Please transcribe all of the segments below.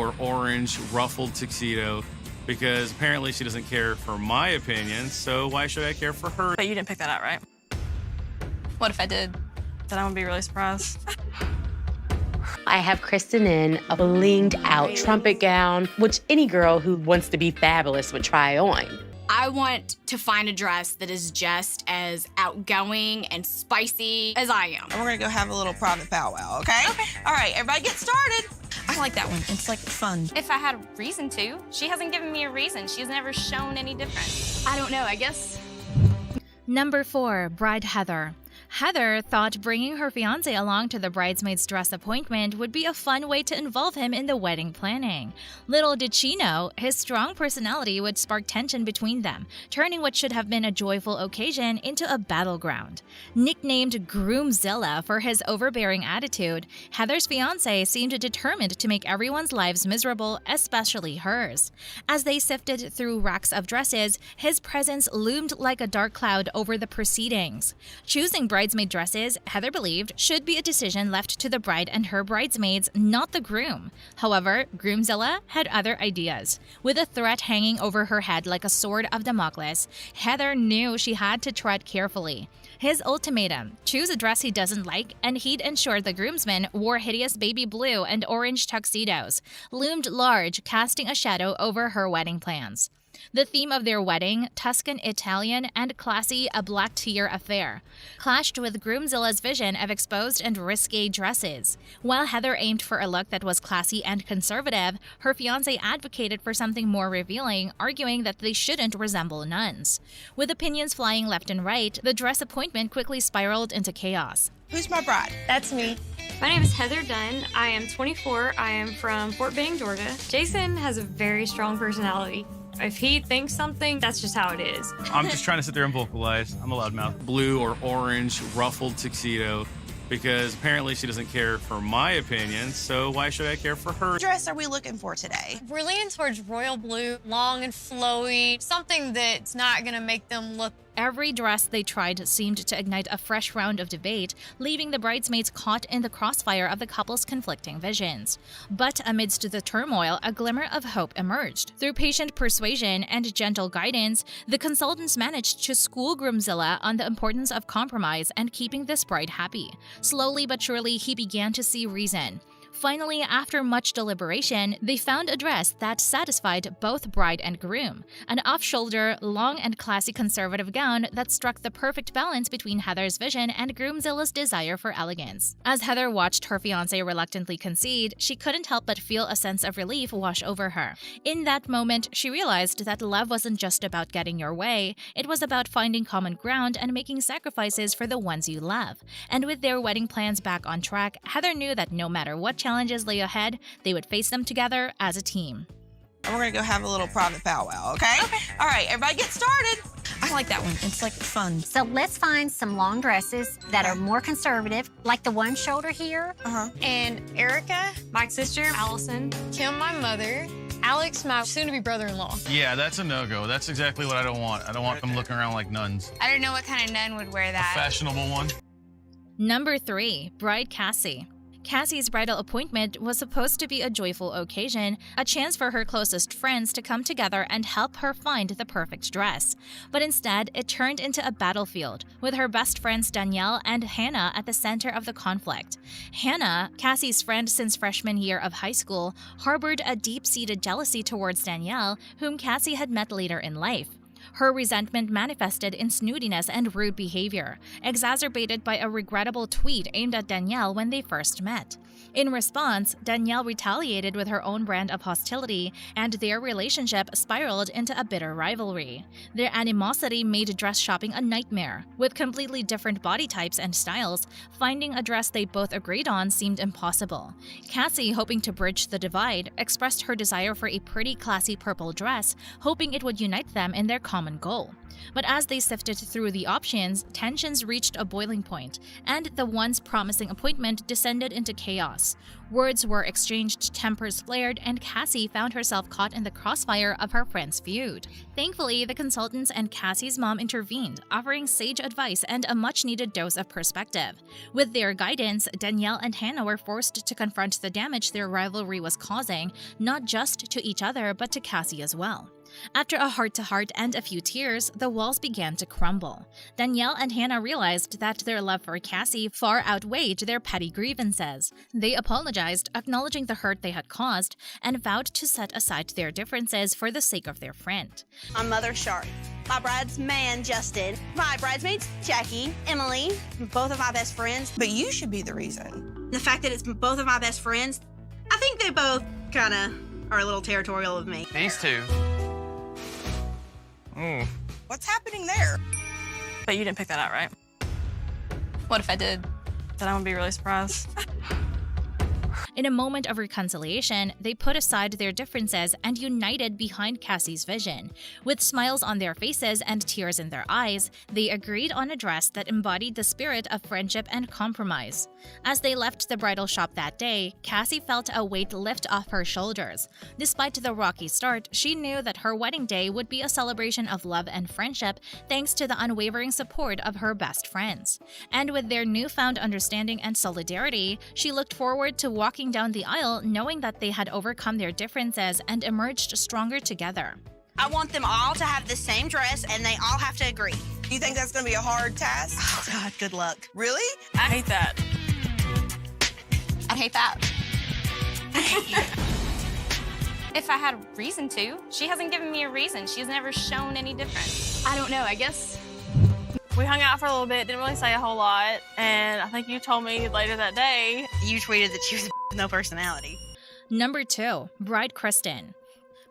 or orange ruffled tuxedo because apparently she doesn't care for my opinion, so why should I care for her? But you didn't pick that out, right? What if I did? Then I would be really surprised. I have Kristen in a blinged out trumpet gown, which any girl who wants to be fabulous would try on. I want to find a dress that is just as outgoing and spicy as I am. And we're gonna go have a little private powwow, okay? Okay. All right, everybody get started. I like that one. It's like fun. If I had a reason to. She hasn't given me a reason. She's never shown any different. I don't know, I guess. Number 4, Bride Heather. Heather thought bringing her fiancé along to the bridesmaid's dress appointment would be a fun way to involve him in the wedding planning. Little did she know, his strong personality would spark tension between them, turning what should have been a joyful occasion into a battleground. Nicknamed Groomzilla for his overbearing attitude, Heather's fiancé seemed determined to make everyone's lives miserable, especially hers. As they sifted through racks of dresses, his presence loomed like a dark cloud over the proceedings. Choosing bridesmaid dresses, Heather believed, should be a decision left to the bride and her bridesmaids, not the groom. However, Groomzilla had other ideas. With a threat hanging over her head like a sword of Damocles, Heather knew she had to tread carefully. His ultimatum: choose a dress he doesn't like, and he'd ensure the groomsmen wore hideous baby blue and orange tuxedos, loomed large, casting a shadow over her wedding plans. The theme of their wedding, Tuscan Italian and classy, a black tier affair, clashed with Groomzilla's vision of exposed and risque dresses. While Heather aimed for a look that was classy and conservative, her fiancé advocated for something more revealing, arguing that they shouldn't resemble nuns. With opinions flying left and right, the dress appointment quickly spiraled into chaos. Who's my bride? That's me. My name is Heather Dunn. I am 24. I am from Fort Benning, Georgia. Jason has a very strong personality. If he thinks something, that's just how it is. I'm just trying to sit there and vocalize. I'm a loudmouth. Blue or orange ruffled tuxedo because apparently she doesn't care for my opinion, so why should I care for her? What dress are we looking for today? We're leaning towards royal blue, long and flowy, something that's not gonna make them look. Every dress they tried seemed to ignite a fresh round of debate, leaving the bridesmaids caught in the crossfire of the couple's conflicting visions. But amidst the turmoil, a glimmer of hope emerged. Through patient persuasion and gentle guidance, the consultants managed to school Groomzilla on the importance of compromise and keeping this bride happy. Slowly but surely, he began to see reason. Finally, after much deliberation, they found a dress that satisfied both bride and groom. An off-shoulder, long and classy conservative gown that struck the perfect balance between Heather's vision and Groomzilla's desire for elegance. As Heather watched her fiancé reluctantly concede, she couldn't help but feel a sense of relief wash over her. In that moment, she realized that love wasn't just about getting your way, it was about finding common ground and making sacrifices for the ones you love. And with their wedding plans back on track, Heather knew that no matter what challenges lay ahead, they would face them together as a team. And we're gonna go have a little private powwow, okay? Okay. All right, everybody get started. I like that one. It's like fun. So let's find some long dresses that are more conservative, like the one shoulder here. And Erica, my sister, Allison, Kim, my mother, Alex, my soon-to-be brother-in-law. Yeah, that's a no-go. That's exactly what I don't want. I don't want them looking around like nuns. I don't know what kind of nun would wear A that. fashionable one. Number 3, Bride Cassie. Cassie's bridal appointment was supposed to be a joyful occasion, a chance for her closest friends to come together and help her find the perfect dress. But instead, it turned into a battlefield, with her best friends Danielle and Hannah at the center of the conflict. Hannah, Cassie's friend since freshman year of high school, harbored a deep-seated jealousy towards Danielle, whom Cassie had met later in life. Her resentment manifested in snootiness and rude behavior, exacerbated by a regrettable tweet aimed at Danielle when they first met. In response, Danielle retaliated with her own brand of hostility, and their relationship spiraled into a bitter rivalry. Their animosity made dress shopping a nightmare. With completely different body types and styles, finding a dress they both agreed on seemed impossible. Cassie, hoping to bridge the divide, expressed her desire for a pretty classy purple dress, hoping it would unite them in their common goal. But as they sifted through the options, tensions reached a boiling point, and the once promising appointment descended into chaos. chaos. Words were exchanged, tempers flared, and Cassie found herself caught in the crossfire of her friend's feud. Thankfully, the consultants and Cassie's mom intervened, offering sage advice and a much-needed dose of perspective. With their guidance, Danielle and Hannah were forced to confront the damage their rivalry was causing, not just to each other but to Cassie as well. After a heart-to-heart and a few tears, the walls began to crumble. Danielle and Hannah realized that their love for Cassie far outweighed their petty grievances. They apologized, acknowledging the hurt they had caused, and vowed to set aside their differences for the sake of their friend. I'm Mother Shark. My bride's man, Justin. My bridesmaids, Jackie, Emily, both of my best friends. But you should be the reason. The fact that it's both of my best friends, I think they both kind of are a little territorial of me. These two. What's happening there? But you didn't pick that out, right? What if I did? Then I would be really surprised. In a moment of reconciliation, they put aside their differences and united behind Cassie's vision. With smiles on their faces and tears in their eyes, they agreed on a dress that embodied the spirit of friendship and compromise. As they left the bridal shop that day, Cassie felt a weight lift off her shoulders. Despite the rocky start, she knew that her wedding day would be a celebration of love and friendship thanks to the unwavering support of her best friends. And with their newfound understanding and solidarity, she looked forward to walking down the aisle knowing that they had overcome their differences and emerged stronger together. I want them all to have the same dress and they all have to agree. Do you think that's going to be a hard task? Oh, God, good luck. Really? I hate that. I'd hate that. If I had a reason to. She hasn't given me a reason. She's never shown any different. I don't know, I guess. We hung out for a little bit, didn't really say a whole lot, and I think you told me later that day. You tweeted that she was with no personality. Number 2, Bride Kristen.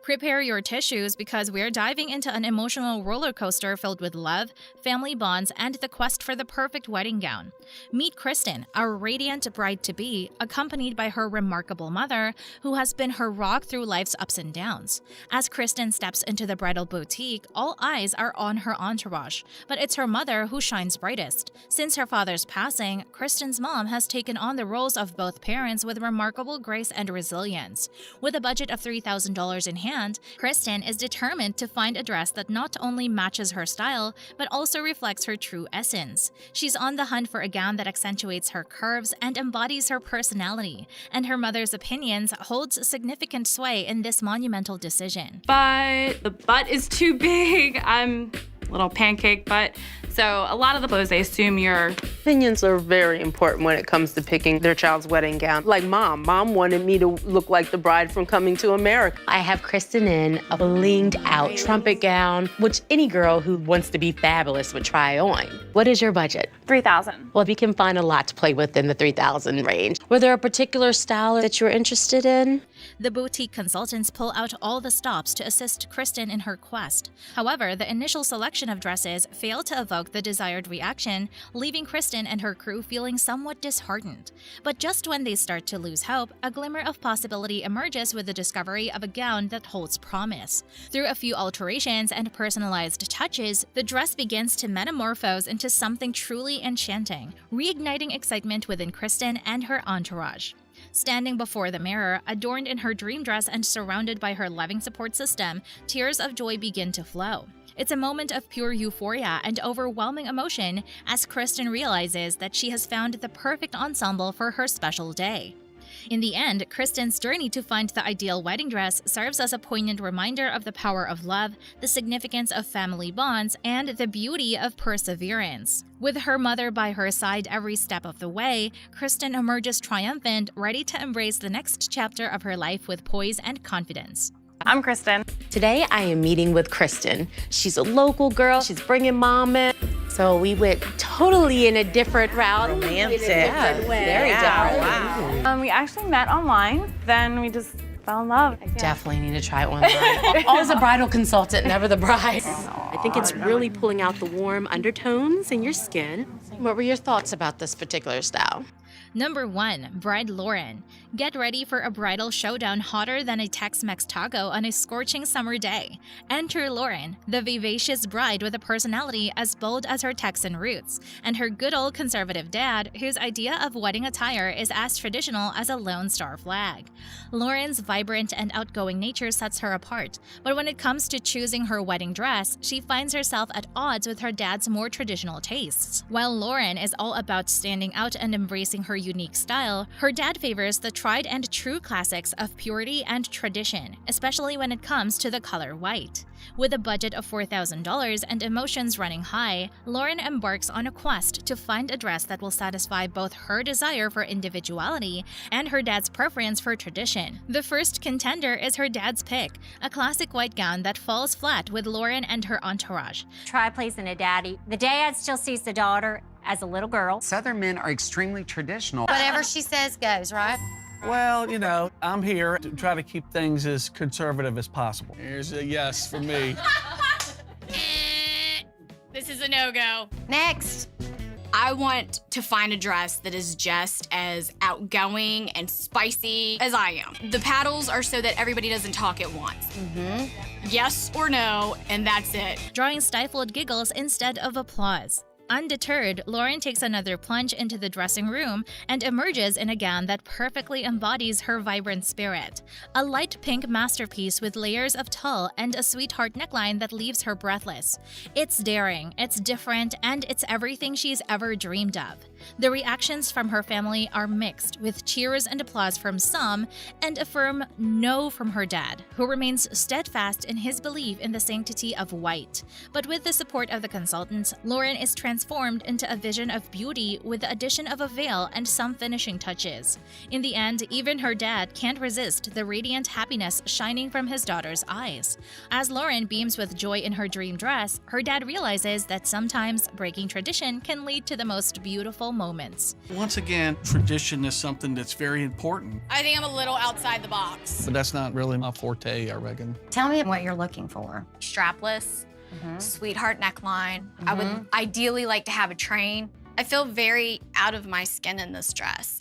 Prepare your tissues because we're diving into an emotional roller coaster filled with love, family bonds, and the quest for the perfect wedding gown. Meet Kristen, a radiant bride-to-be, accompanied by her remarkable mother, who has been her rock through life's ups and downs. As Kristen steps into the bridal boutique, all eyes are on her entourage, but it's her mother who shines brightest. Since her father's passing, Kristen's mom has taken on the roles of both parents with remarkable grace and resilience. With a budget of $3,000 in hand, Kristen is determined to find a dress that not only matches her style, but also reflects her true essence. She's on the hunt for a gown that accentuates her curves and embodies her personality, and her mother's opinions holds significant sway in this monumental decision. But the butt is too big. I'm a little pancake butt. So a lot of the clothes, they assume you're... Opinions are very important when it comes to picking their child's wedding gown. Like Mom wanted me to look like the bride from Coming to America. I have Kristen in a blinged out trumpet gown, which any girl who wants to be fabulous would try on. What is your budget? $3,000. Well, if you can find a lot to play with in the $3,000 range. Were there a particular style that you were interested in? The boutique consultants pull out all the stops to assist Kristen in her quest. However, the initial selection of dresses failed to evoke the desired reaction, leaving Kristen and her crew feeling somewhat disheartened. But just when they start to lose hope, a glimmer of possibility emerges with the discovery of a gown that holds promise. Through a few alterations and personalized touches, the dress begins to metamorphose into something truly enchanting, reigniting excitement within Kristen and her entourage. Standing before the mirror, adorned in her dream dress and surrounded by her loving support system, tears of joy begin to flow. It's a moment of pure euphoria and overwhelming emotion as Kristen realizes that she has found the perfect ensemble for her special day. In the end, Kristen's journey to find the ideal wedding dress serves as a poignant reminder of the power of love, the significance of family bonds, and the beauty of perseverance. With her mother by her side every step of the way, Kristen emerges triumphant, ready to embrace the next chapter of her life with poise and confidence. I'm Kristen. Today I am meeting with Kristen. She's a local girl. She's bringing Mom in. So we went totally in a different route. Romantic. Very different. Wow. We actually met online, then we just fell in love. Definitely need to try it online. Always a bridal consultant, never the bride. I think it's really pulling out the warm undertones in your skin. What were your thoughts about this particular style? Number 1. Bride Lauren. Get ready for a bridal showdown hotter than a Tex-Mex taco on a scorching summer day. Enter Lauren, the vivacious bride with a personality as bold as her Texan roots, and her good old conservative dad, whose idea of wedding attire is as traditional as a Lone Star flag. Lauren's vibrant and outgoing nature sets her apart, but when it comes to choosing her wedding dress, she finds herself at odds with her dad's more traditional tastes. While Lauren is all about standing out and embracing her unique style, her dad favors the tried and true classics of purity and tradition, especially when it comes to the color white. With a budget of $4,000 and emotions running high, Lauren embarks on a quest to find a dress that will satisfy both her desire for individuality and her dad's preference for tradition. The first contender is her dad's pick, a classic white gown that falls flat with Lauren and her entourage. Try pleasing a daddy. The dad still sees the daughter as a little girl. Southern men are extremely traditional. Whatever she says goes, right? Well, you know, I'm here to try to keep things as conservative as possible. Here's a yes for me. This is a no-go. Next. I want to find a dress that is just as outgoing and spicy as I am. The paddles are so that everybody doesn't talk at once. Yes or no, and that's it. Drawing stifled giggles instead of applause. Undeterred, Lauren takes another plunge into the dressing room and emerges in a gown that perfectly embodies her vibrant spirit. A light pink masterpiece with layers of tulle and a sweetheart neckline that leaves her breathless. It's daring, it's different, and it's everything she's ever dreamed of. The reactions from her family are mixed, with cheers and applause from some and a firm no from her dad, who remains steadfast in his belief in the sanctity of white. But with the support of the consultants, Lauren is transformed into a vision of beauty with the addition of a veil and some finishing touches. In the end, even her dad can't resist the radiant happiness shining from his daughter's eyes. As Lauren beams with joy in her dream dress, her dad realizes that sometimes breaking tradition can lead to the most beautiful moments. Once again, tradition is something that's very important. I think I'm a little outside the box. But that's not really my forte, I reckon. Tell me what you're looking for. Strapless, sweetheart neckline. I would ideally like to have a train. I feel very out of my skin in this dress.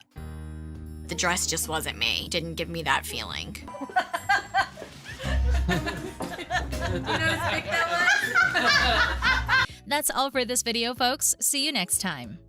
The dress just wasn't me. Didn't give me that feeling. That's all for this video, folks. See you next time.